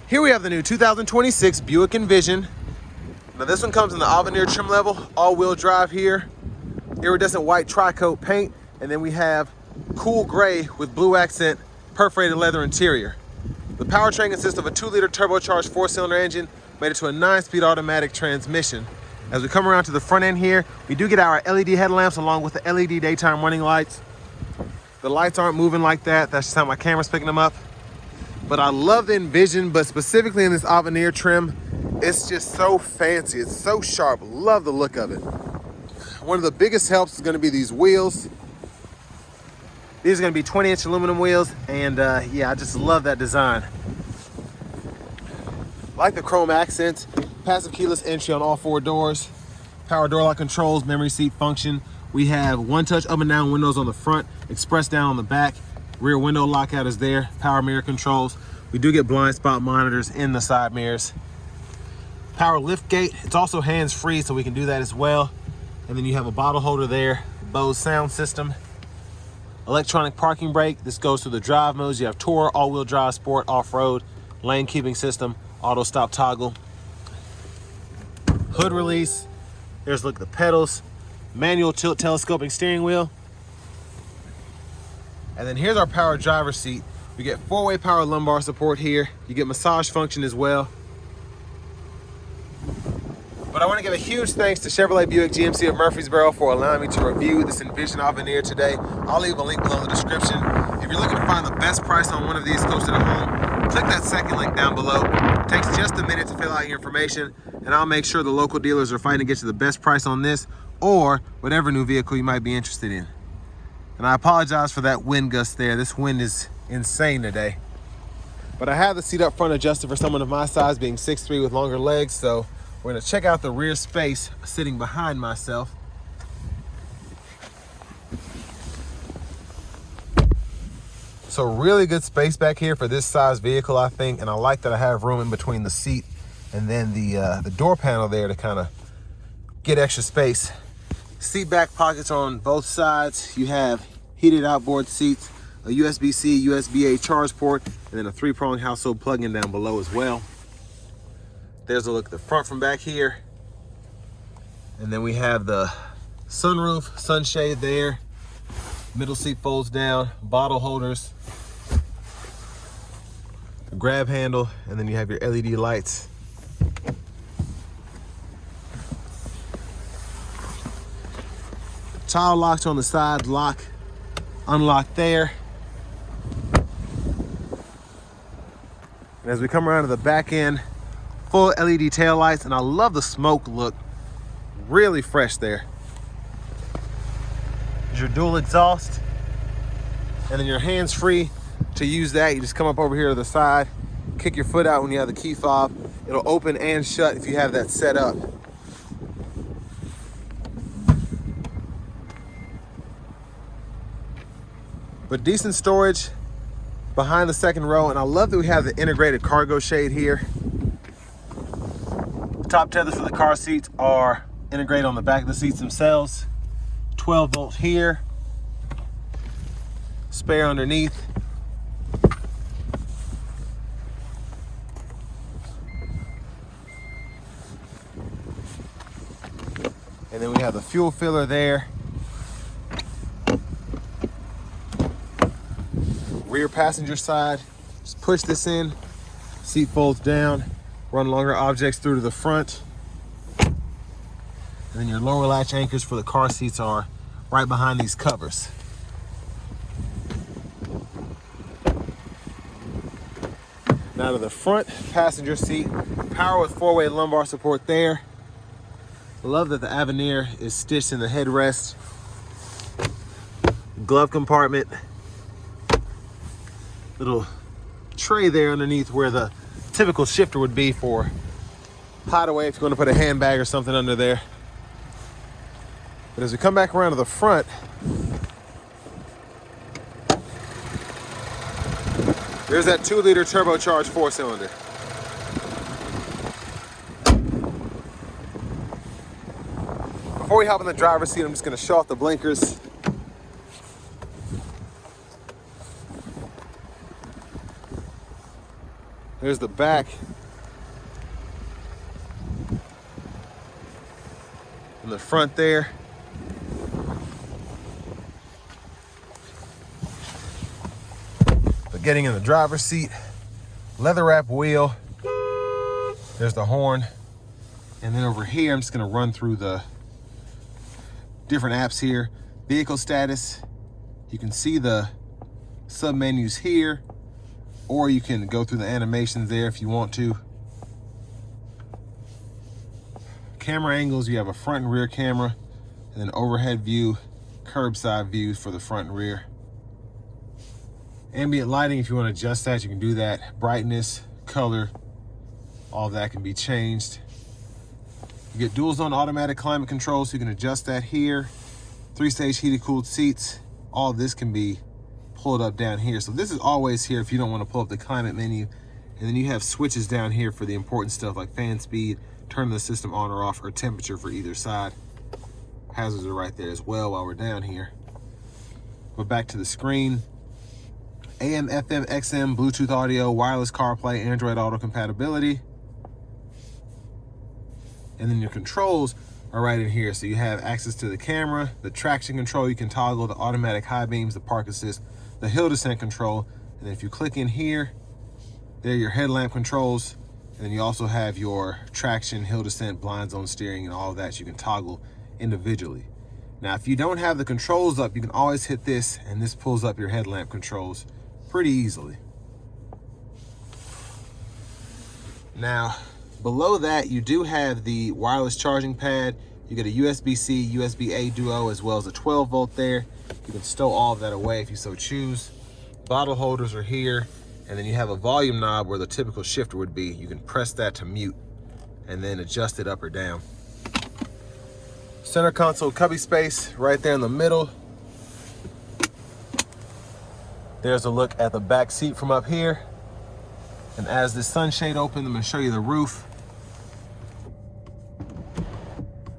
Here we have the new 2026 Buick Envision. Now this one comes in the Avenir trim level, all-wheel drive here, iridescent white tri-coat paint, and then we have cool gray with blue accent perforated leather interior. The powertrain consists of a 2-liter turbocharged 4-cylinder engine made it to a 9-speed automatic transmission. As we come around to the front end here, we do get our LED headlamps along with the LED daytime running lights. The lights aren't moving like that, that's just how my camera's picking them up. But I love the Envision, but specifically in this Avenir trim, it's just so fancy, it's so sharp, love the look of it. One of the biggest helps is gonna be these wheels. These are gonna be 20-inch aluminum wheels, and yeah, I just love that design. I like the chrome accents, passive keyless entry on all 4 doors, power door lock controls, memory seat function. We have one-touch up and down windows on the front, express down on the back. Rear window lockout is there, power mirror controls. We do get blind spot monitors in the side mirrors. Power lift gate, it's also hands-free, so we can do that as well. And then you have a bottle holder there, Bose sound system. Electronic parking brake, this goes through the drive modes. You have Tour, all-wheel drive, sport, off-road, lane keeping system, auto stop toggle. Hood release, here's a look at the pedals, manual tilt telescoping steering wheel. And then here's our power driver's seat. We get 4-way power lumbar support here. You get massage function as well. But I want to give a huge thanks to Chevrolet Buick GMC of Murfreesboro for allowing me to review this Envision Avenir today. I'll leave a link below in the description. If you're looking to find the best price on one of these closer to home, click that second link down below. It takes just a minute to fill out your information, and I'll make sure the local dealers are fighting to get you the best price on this or whatever new vehicle you might be interested in. And I apologize for that wind gust there. This wind is insane today. But I have the seat up front adjusted for someone of my size, being 6'3" with longer legs, so we're gonna check out the rear space sitting behind myself. So really good space back here for this size vehicle, I think, and I like that I have room in between the seat and then the door panel there to kind of get extra space. Seat back pockets on both sides. You have heated outboard seats, a USB-C, USB-A charge port, and then a 3-prong household plug-in down below as well. There's a look at the front from back here. And then we have the sunroof, sunshade there. Middle seat folds down, bottle holders, a grab handle, and then you have your LED lights. Child locks on the side, lock, unlock there. And as we come around to the back end, full LED tail lights, and I love the smoke look, really fresh there. There's your dual exhaust, and then your hands-free to use that. You just come up over here to the side, kick your foot out when you have the key fob. It'll open and shut if you have that set up. But decent storage behind the second row, and I love that we have the integrated cargo shade here. The top tethers for the car seats are integrated on the back of the seats themselves. 12 volt here, spare underneath. And then we have the fuel filler there. Rear passenger side, just push this in, seat folds down, run longer objects through to the front. And then your lower latch anchors for the car seats are right behind these covers. Now to the front passenger seat, power with 4-way lumbar support there. Love that the Avenir is stitched in the headrest. Glove compartment. Little tray there underneath where the typical shifter would be for hideaway if you're going to put a handbag or something under there. But as we come back around to the front, there's that 2-liter turbocharged 4-cylinder. Before we hop in the driver's seat, I'm just going to show off the blinkers. There's the back. And the front there. But getting in the driver's seat, leather wrap wheel. There's the horn. And then over here, I'm just gonna run through the different apps here. Vehicle status. You can see the sub-menus here, or you can go through the animations there if you want to. Camera angles, you have a front and rear camera, and then overhead view, curbside view for the front and rear. Ambient lighting, if you want to adjust that, you can do that. Brightness, color, all of that can be changed. You get dual zone automatic climate control, so you can adjust that here. 3-stage heated cooled seats. All of this can be pulled up down here. So this is always here if you don't want to pull up the climate menu. And then you have switches down here for the important stuff like fan speed, turn the system on or off, or temperature for either side. Hazards are right there as well while we're down here. But back to the screen. AM, FM, XM, Bluetooth audio, wireless CarPlay, Android Auto compatibility. And then your controls are right in here. So you have access to the camera, the traction control, you can toggle the automatic high beams, the park assist, the hill descent control. And then if you click in here, there are your headlamp controls. And then you also have your traction, hill descent, blind zone steering, and all of that you can toggle individually. Now, if you don't have the controls up, you can always hit this, and this pulls up your headlamp controls pretty easily. Now, below that, you do have the wireless charging pad. You get a USB-C, USB-A duo, as well as a 12 volt there. You can stow all of that away if you so choose. Bottle holders are here. And then you have a volume knob where the typical shifter would be. You can press that to mute and then adjust it up or down. Center console cubby space right there in the middle. There's a look at the back seat from up here. And as this sunshade opens, I'm gonna show you the roof.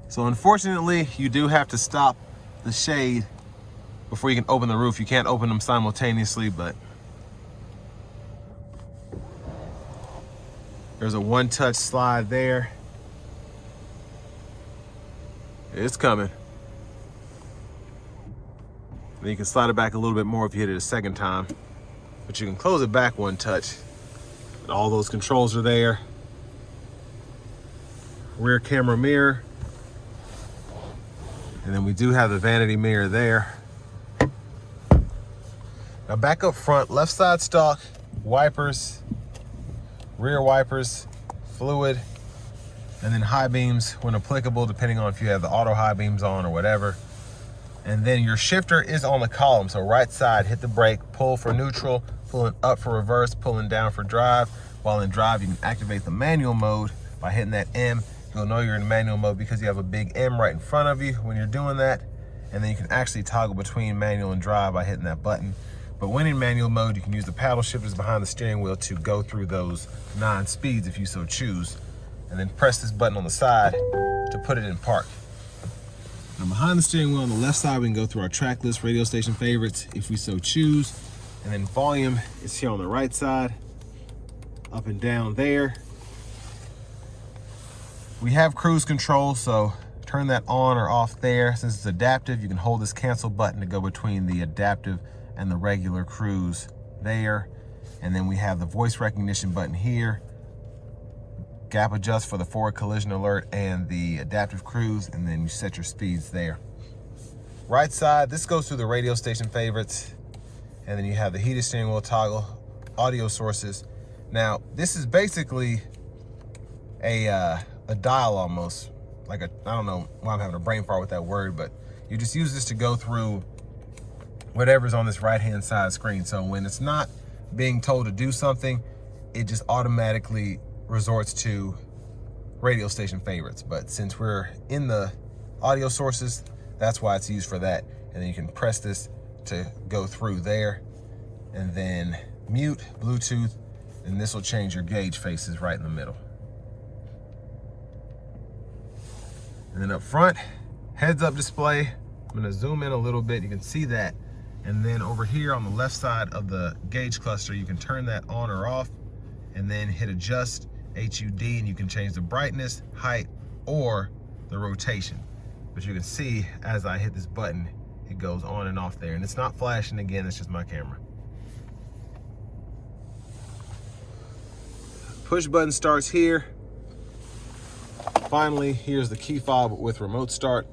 So unfortunately, you do have to stop the shade before you can open the roof. You can't open them simultaneously, but there's a one-touch slide there. It's coming. Then you can slide it back a little bit more if you hit it a second time. But you can close it back one touch. And all those controls are there. Rear camera mirror. And then we do have the vanity mirror there. Now back up front, left side stock, wipers, rear wipers, fluid, and then high beams when applicable, depending on if you have the auto high beams on or whatever. And then your shifter is on the column. So right side, hit the brake, pull for neutral, pulling up for reverse, pulling down for drive. While in drive, you can activate the manual mode by hitting that M. You'll know you're in manual mode because you have a big M right in front of you when you're doing that. And then you can actually toggle between manual and drive by hitting that button. But when in manual mode, you can use the paddle shifters behind the steering wheel to go through those 9 speeds if you so choose. And then press this button on the side to put it in park. Now behind the steering wheel on the left side, we can go through our track list, radio station favorites if we so choose. And then volume is here on the right side, up and down there. We have cruise control, so turn that on or off there. Since it's adaptive, you can hold this cancel button to go between the adaptive and the regular cruise there. And then we have the voice recognition button here, gap adjust for the forward collision alert and the adaptive cruise, and then you set your speeds there. Right side, this goes through the radio station favorites, and then you have the heated steering wheel toggle, audio sources. Now, this is basically a dial almost, like I don't know why I'm having a brain fart with that word, but you just use this to go through whatever's on this right-hand side screen. So when it's not being told to do something, it just automatically resorts to radio station favorites. But since we're in the audio sources, that's why it's used for that. And then you can press this to go through there, and then mute, Bluetooth, and this will change your gauge faces right in the middle. And then up front, heads-up display. I'm gonna zoom in a little bit, you can see that. And then over here on the left side of the gauge cluster, you can turn that on or off. and then hit adjust HUD, and you can change the brightness, height, or the rotation. But you can see as I hit this button, it goes on and off there, and it's not flashing again, it's just my camera. Push button starts here. Finally, here's the key fob with remote start.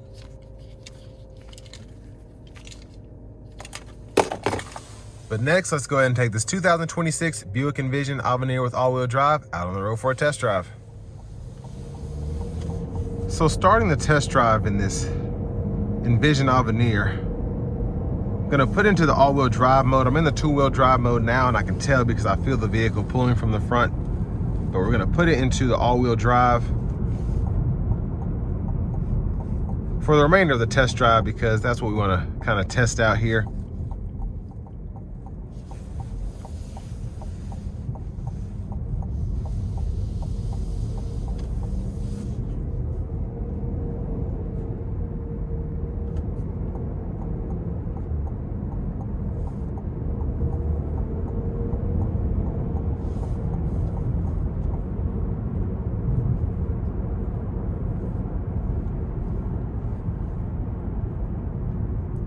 But next, let's go ahead and take this 2026 Buick Envision Avenir with all-wheel drive out on the road for a test drive. So starting the test drive in this Envision Avenir, I'm gonna put into the all-wheel drive mode. I'm in the two-wheel drive mode now, and I can tell because I feel the vehicle pulling from the front. But we're gonna put it into the all-wheel drive for the remainder of the test drive because that's what we wanna kind of test out here.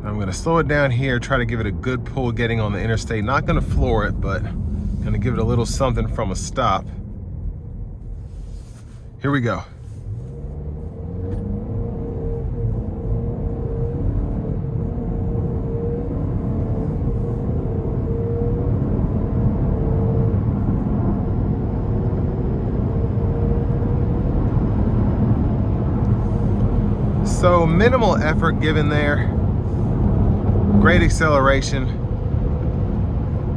I'm gonna slow it down here, try to give it a good pull getting on the interstate. Not gonna floor it, but gonna give it a little something from a stop. Here we go. So minimal effort given there. Great acceleration.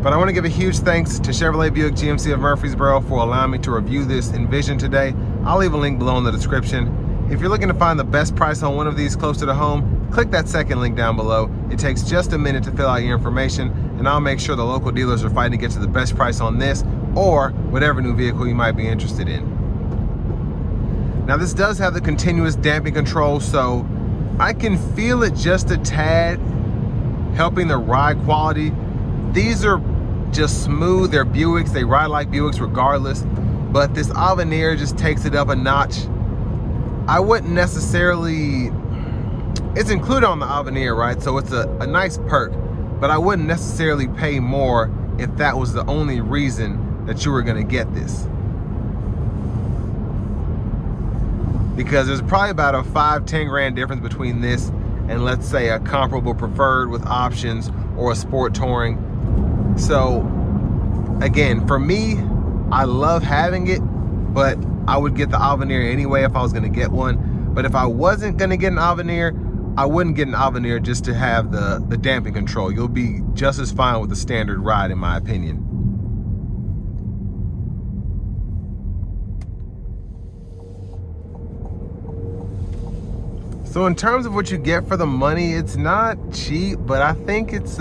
But I want to give a huge thanks to Chevrolet Buick GMC of Murfreesboro for allowing me to review this Envision today. I'll leave a link below in the description. If you're looking to find the best price on one of these closer to home, click that second link down below. It takes just a minute to fill out your information, and I'll make sure the local dealers are fighting to get to the best price on this or whatever new vehicle you might be interested in. Now this does have the continuous damping control, so I can feel it just a tad, helping the ride quality. These are just smooth, they're Buicks, they ride like Buicks regardless, but this Avenir just takes it up a notch. I wouldn't necessarily, it's included on the Avenir, right? So it's a nice perk, but I wouldn't necessarily pay more if that was the only reason that you were gonna get this. Because there's probably about a 5-10 grand difference between this and let's say a comparable preferred with options or a sport touring. So again, for me, I love having it, but I would get the Avenir anyway if I was gonna get one. But if I wasn't gonna get an Avenir, I wouldn't get an Avenir just to have the damping control. You'll be just as fine with the standard ride in my opinion. So in terms of what you get for the money, it's not cheap, but I think it's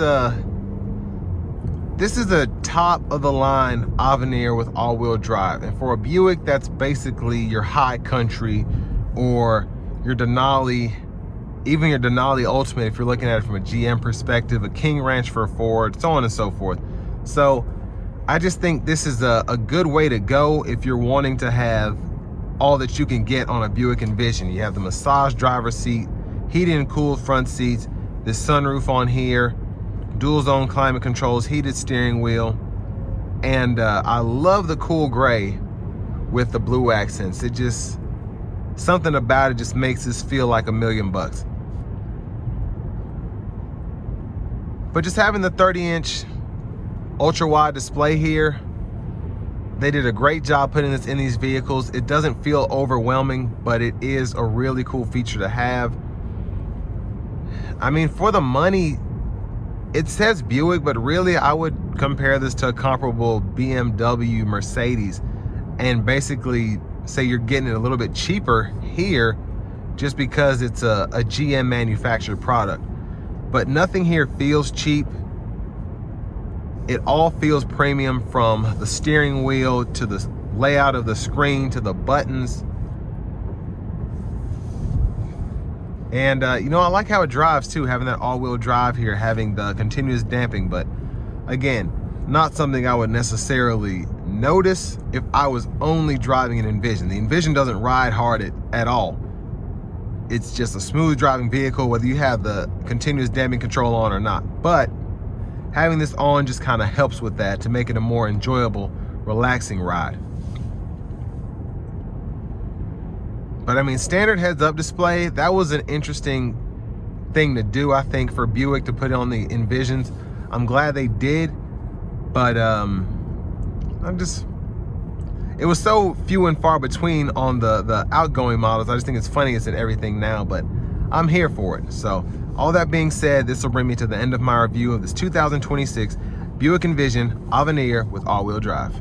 this is a top of the line Avenir with all-wheel drive. And for a Buick, that's basically your high country or your Denali, even your Denali Ultimate if you're looking at it from a GM perspective, a King Ranch for a Ford, so on and so forth. So I just think this is a good way to go if you're wanting to have all that you can get on a Buick Envision. You have the massage driver's seat, heated and cooled front seats, this sunroof on here, dual zone climate controls, heated steering wheel, and I love the cool gray with the blue accents. It just, something about it just makes this feel like $1,000,000. But just having the 30-inch ultra wide display here, they did a great job putting this in these vehicles. It doesn't feel overwhelming, but it is a really cool feature to have. I mean, for the money, it says Buick, but really I would compare this to a comparable BMW, Mercedes, and basically say you're getting it a little bit cheaper here just because it's a GM manufactured product. But nothing here feels cheap. It all feels premium, from the steering wheel to the layout of the screen to the buttons. And you know, I like how it drives too, having that all-wheel drive here, having the continuous damping. But again, not something I would necessarily Notice if I was only driving an Envision. The Envision doesn't ride hard at all. It's just a smooth driving vehicle, whether you have the continuous damping control on or not. But having this on just kind of helps with that to make it a more enjoyable, relaxing ride. But I mean, standard heads-up display, that was an interesting thing to do, I think, for Buick to put on the Envisions. I'm glad they did, but it was so few and far between on the outgoing models. I just think it's funny it's in everything now, but I'm here for it. So all that being said, this will bring me to the end of my review of this 2026 Buick Envision Avenir with all-wheel drive.